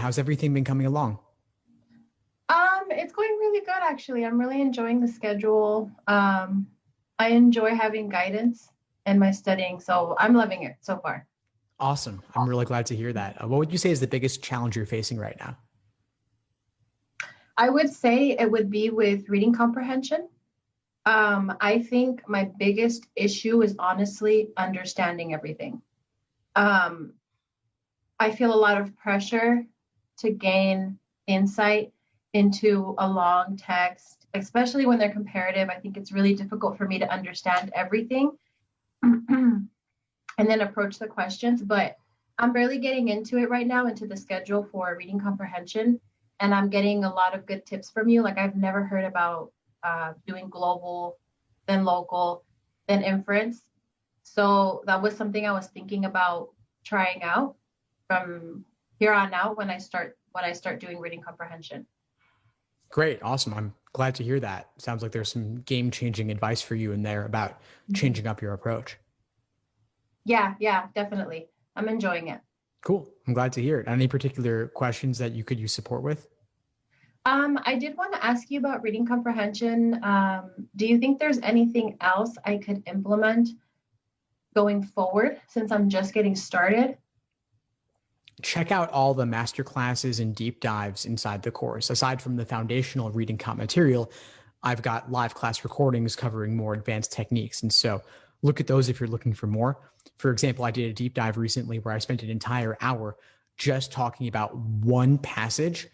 How's everything been coming along? It's going really good actually. I'm really enjoying the schedule. I enjoy having guidance in my studying, so I'm loving it so far. Awesome. I'm really glad to hear that. What would you say is the biggest challenge you're facing right now? I would say it would be with reading comprehension. I think my biggest issue is honestly understanding everything. Um, I feel a lot of pressure to gain insight into a long text, especially when they're comparative. I think it's really difficult for me to understand everything and then approach the questions. But I'm barely getting into it right now, into the schedule for reading comprehension. And I'm getting a lot of good tips from you. Like, I've never heard about doing global, then local, then inference. So that was something I was thinking about trying out from here on out when I start doing reading comprehension. Great. Awesome. I'm glad to hear that. Sounds like there's some game changing advice for you in there about Mhm. changing up your approach. Yeah, yeah, definitely. I'm enjoying it. Cool. I'm glad to hear it. Any particular questions that you could use support with? I did want to ask you about reading comprehension. Do you think there's anything else I could implement going forward since I'm just getting started? Check out all the master classes and deep dives inside the course. Aside from the foundational reading comp material, I've got live class recordings covering more advanced techniques. And so look at those if you're looking for more. For example, I did a deep dive recently where I spent an entire hour just talking about one passage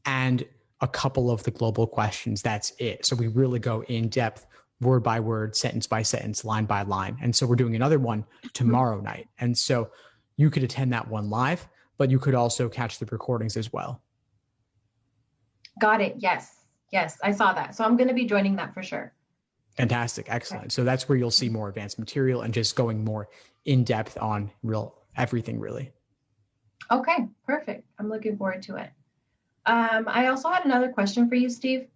and a couple of the global questions. That's it. So we really go in depth, word by word, sentence by sentence, line by line. And so we're doing another one tomorrow night. And so you could attend that one live, but you could also catch the recordings as well. Got it. Yes. Yes, I saw that. So I'm going to be joining that for sure. Fantastic. Okay. Excellent. So that's where you'll see more advanced material and just going more in depth on real everything, really. Okay, perfect. I'm looking forward to it. I also had another question for you, Steve.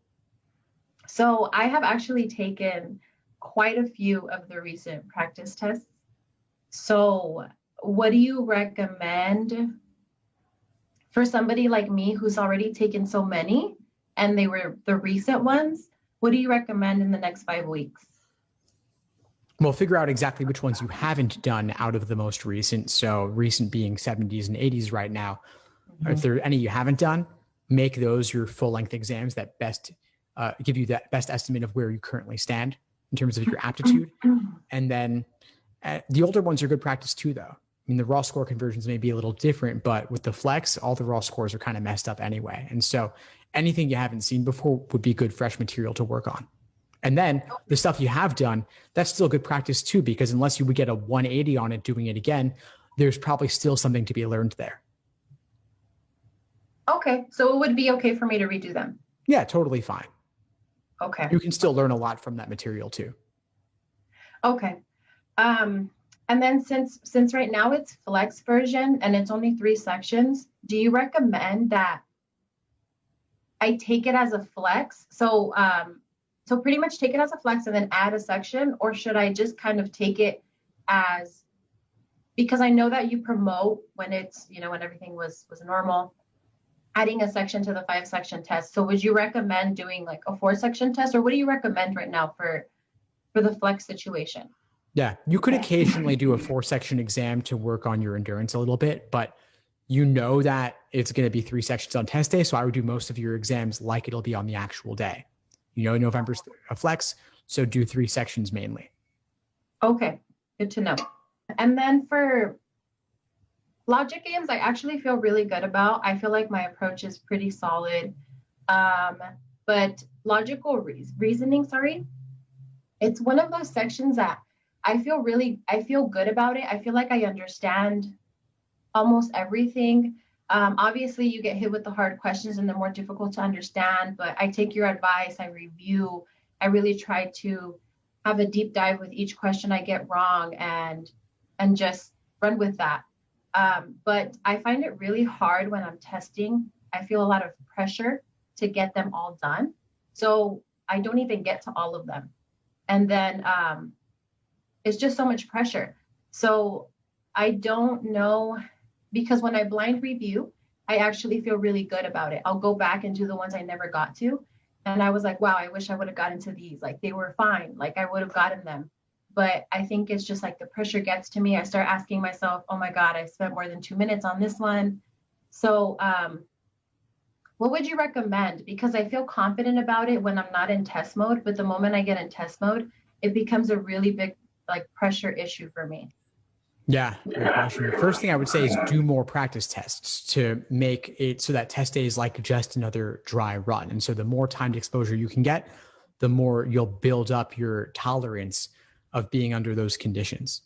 So I have actually taken quite a few of the recent practice tests. So what do you recommend for somebody like me who's already taken so many and they were the recent ones? What do you recommend in the next 5 weeks? Well, figure out exactly which ones you haven't done out of the most recent. So recent being 70s and 80s right now. If Mhm. there are any you haven't done, make those your full length exams that best give you that best estimate of where you currently stand in terms of your aptitude. And then the older ones are good practice too, though. I mean, the raw score conversions may be a little different, but with the flex, all the raw scores are kind of messed up anyway. And so anything you haven't seen before would be good fresh material to work on. And then the stuff you have done, that's still good practice too, because unless you would get a 180 on it doing it again, there's probably still something to be learned there. Okay, so it would be okay for me to redo them. Yeah, totally fine. Okay. You can still learn a lot from that material too. Okay. Um, and then since right now it's flex version and it's only 3 sections, do you recommend that I take it as a flex? So pretty much take it as a flex and then add a section, or should I just kind of take it as, because I know that you promote when it's, when everything was normal, adding a section to the 5 section test. So would you recommend doing like a 4 section test, or what do you recommend right now for the flex situation? Yeah, you could occasionally do a 4 section exam to work on your endurance a little bit, but you know that it's going to be 3 sections on test day. So I would do most of your exams like it'll be on the actual day. November's a flex, so do 3 sections mainly. Okay, good to know. And then for logic games, I actually feel really good about. I feel like my approach is pretty solid. Um, but logical reasoning, sorry, it's one of those sections that I feel good about it. I feel like I understand almost everything. Obviously, you get hit with the hard questions and they're more difficult to understand, but I take your advice, I review, I really try to have a deep dive with each question I get wrong and just run with that. But I find it really hard when I'm testing. I feel a lot of pressure to get them all done. So I don't even get to all of them. And then it's just so much pressure. So I don't know, because when I blind review, I actually feel really good about it. I'll go back and do the ones I never got to. And I was like, wow, I wish I would have gotten to these. Like they were fine. Like I would have gotten them. But I think it's just like the pressure gets to me. I start asking myself, oh my God, I spent more than 2 minutes on this one. So what would you recommend? Because I feel confident about it when I'm not in test mode, but the moment I get in test mode, it becomes a really big like pressure issue for me. Yeah, great question. First thing I would say is do more practice tests to make it so that test day is like just another dry run. And so the more timed exposure you can get, the more you'll build up your tolerance of being under those conditions.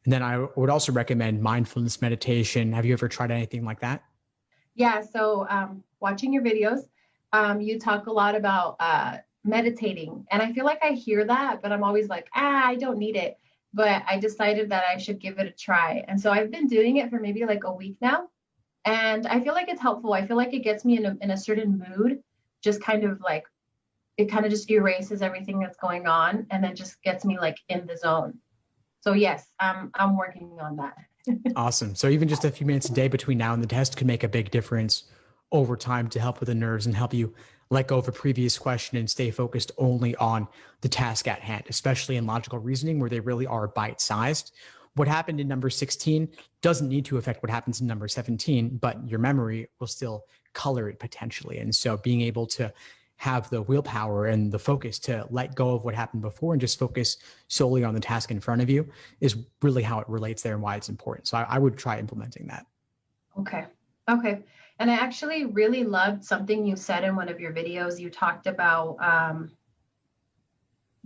And then I would also recommend mindfulness meditation. Have you ever tried anything like that? Yeah, so watching your videos, you talk a lot about meditating. And I feel like I hear that, but I'm always like, I don't need it. But I decided that I should give it a try. And so I've been doing it for maybe like a week now. And I feel like it's helpful. I feel like it gets me in a certain mood, just kind of like, it kind of just erases everything that's going on and then just gets me like in the zone. So yes, I'm working on that. Awesome. So even just a few minutes a day between now and the test can make a big difference over time to help with the nerves and help you let go of a previous question and stay focused only on the task at hand, especially in logical reasoning where they really are bite-sized. What happened in number 16 doesn't need to affect what happens in number 17, but your memory will still color it potentially. And so being able to have the willpower and the focus to let go of what happened before and just focus solely on the task in front of you is really how it relates there and why it's important. So I would try implementing that. Okay. Okay. And I actually really loved something you said in one of your videos. You talked about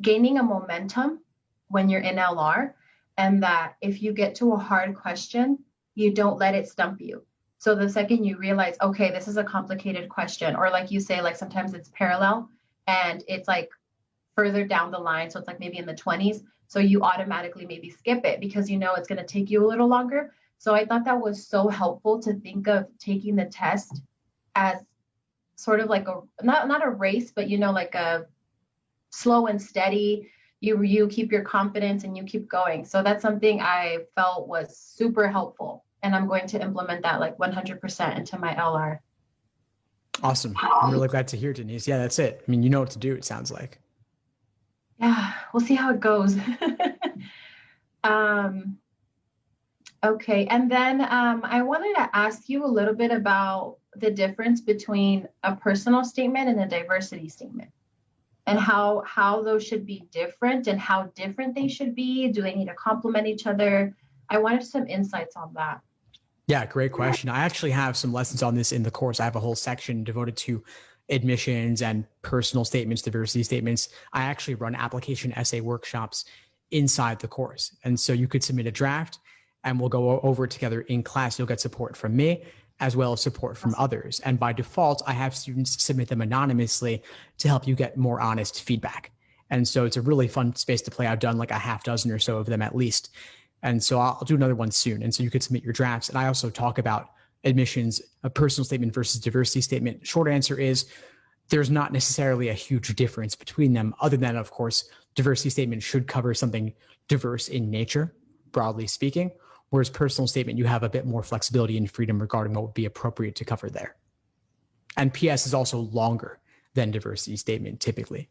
gaining a momentum when you're in LR, and that if you get to a hard question, you don't let it stump you. So the second you realize, okay, this is a complicated question, or like you say, like sometimes it's parallel and it's like further down the line. So it's like maybe in the 20s. So you automatically maybe skip it because you know it's going to take you a little longer. So I thought that was so helpful to think of taking the test as sort of like a not a race, but you know, like a slow and steady. You keep your confidence and you keep going. So that's something I felt was super helpful. And I'm going to implement that like 100% into my LR. Awesome. I'm really glad to hear, Denise. Yeah, that's it. I mean, you know what to do, it sounds like. Yeah, we'll see how it goes. Okay, and then I wanted to ask you a little bit about the difference between a personal statement and a diversity statement, and how those should be different and how different they should be. Do they need to complement each other? I wanted some insights on that. Yeah, great question. I actually have some lessons on this in the course. I have a whole section devoted to admissions and personal statements, diversity statements. I actually run application essay workshops inside the course. And so you could submit a draft and we'll go over it together in class. You'll get support from me as well as support from others. And by default, I have students submit them anonymously to help you get more honest feedback. And so it's a really fun space to play. I've done like a half dozen or so of them at least. And so I'll do another one soon. And so you could submit your drafts. And I also talk about admissions, a personal statement versus diversity statement. Short answer is there's not necessarily a huge difference between them, other than, of course, diversity statement should cover something diverse in nature, broadly speaking, whereas personal statement, you have a bit more flexibility and freedom regarding what would be appropriate to cover there. And PS is also longer than diversity statement typically.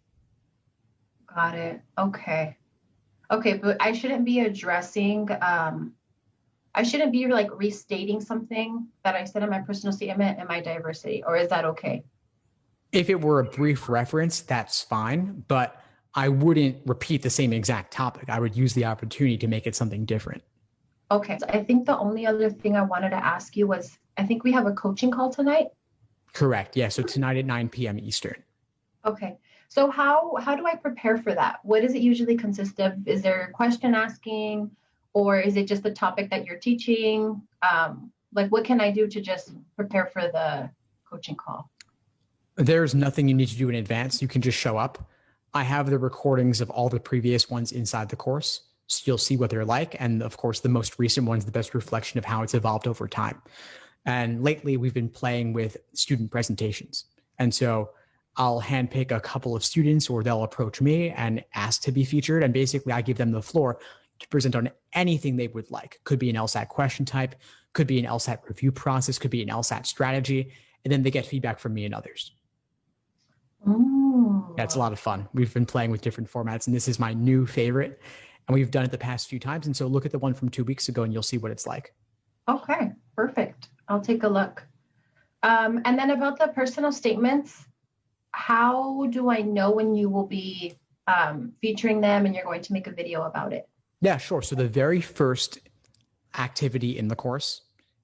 Got it. Okay. Okay, but I shouldn't be addressing, I shouldn't be like restating something that I said in my personal statement and my diversity, or is that okay? If it were a brief reference, that's fine, but I wouldn't repeat the same exact topic. I would use the opportunity to make it something different. Okay, so I think the only other thing I wanted to ask you was, I think we have a coaching call tonight. Correct. Yeah. So tonight at 9 p.m. Eastern. Okay. So how do I prepare for that? What does it usually consist of? Is there question asking, or is it just the topic that you're teaching? Like what can I do to just prepare for the coaching call? There's nothing you need to do in advance. You can just show up. I have the recordings of all the previous ones inside the course, so you'll see what they're like. And of course, the most recent one's the best reflection of how it's evolved over time. And lately, we've been playing with student presentations. And so I'll handpick a couple of students, or they'll approach me and ask to be featured. And basically, I give them the floor to present on anything they would like. Could be an LSAT question type, could be an LSAT review process, could be an LSAT strategy, and then they get feedback from me and others. Oh. Yeah, it's a lot of fun. We've been playing with different formats, and this is my new favorite, and we've done it the past few times. And so look at the one from 2 weeks ago, and you'll see what it's like. Okay, perfect. I'll take a look. And then about the personal statements, how do I know when you will be featuring them and you're going to make a video about it? Yeah, sure. So the very first activity in the course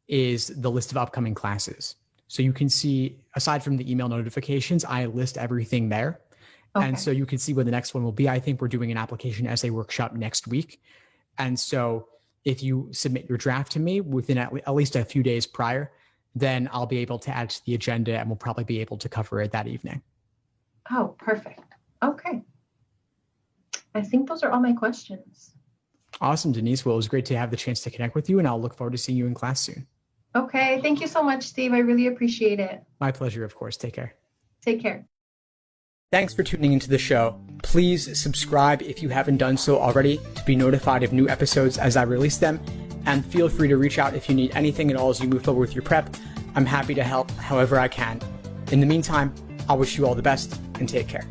is the list of upcoming classes. So you can see, aside from the email notifications, I list everything there. Okay. And so you can see when the next one will be. I think we're doing an application essay workshop next week. And so if you submit your draft to me within at least a few days prior, then I'll be able to add to the agenda and we'll probably be able to cover it that evening. Oh, perfect. Okay. I think those are all my questions. Awesome, Denise. Well, it was great to have the chance to connect with you, and I'll look forward to seeing you in class soon. Okay. Thank you so much, Steve. I really appreciate it. My pleasure, of course. Take care. Take care. Thanks for tuning into the show. Please subscribe if you haven't done so already to be notified of new episodes as I release them. And feel free to reach out if you need anything at all as you move forward with your prep. I'm happy to help however I can. In the meantime, I'll wish you all the best and take care.